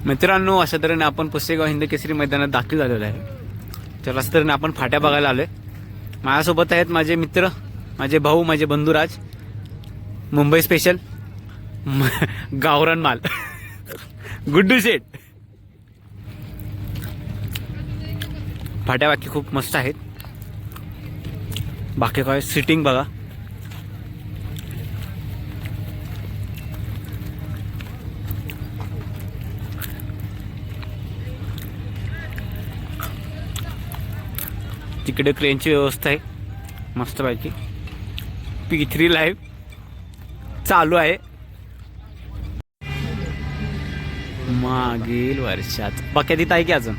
मित्रांनो, अशा तऱ्हेने आपण पुसेगाव हिंद केसरी मैदानात दाखल झालेलो आहे. तर अशा तऱ्हेने आपण फाट्या बघायला आलोय. माझ्यासोबत आहेत माझे मित्र, माझे भाऊ, माझे बंधुराज. मुंबई स्पेशल गावरान माल गुड्डू शेठ. फाट्या बाकी खूप मस्त आहेत. बाकी काय सिटिंग बघा. तिकडे क्रेनची व्यवस्था आहे मस्तपैकी. P3 लाईव्ह चालू आहे. मागील वर्षात बाकी तिथं आहे की अजून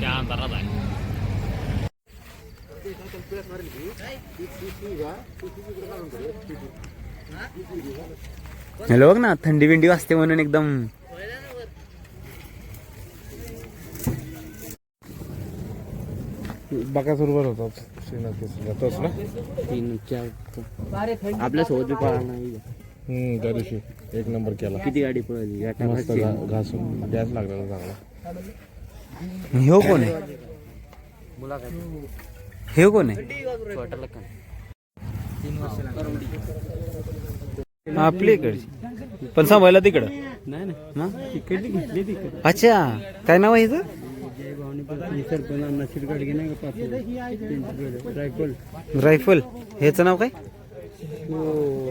अंधारात आहे. हॅलो बघ ना, थंडी बिंडी वाजते म्हणून एकदम बकासूरवर होता तोच ना. आपल्या सोबत पळा नाही. त्या दिवशी एक नंबर केला. किती गाडी पळाली मस्त घासून गॅस लागला चांगला. हे कोण आहे? हे कोण आहे? आपली इकडची पण सांभाळला तिकडं. अच्छा, काय नाव आहे हिचं? रायफल. ह्याचं नाव काय?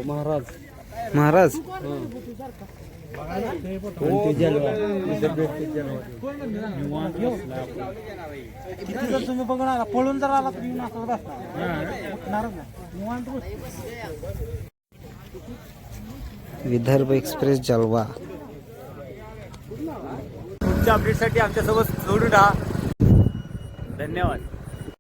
महाराज. महाराज. तुम्ही बघणार पळून जर आला विदर्भ एक्सप्रेस जलवा. पुढच्या अपडेटसाठी आमच्यासोबत जोडून राहा. धन्यवाद.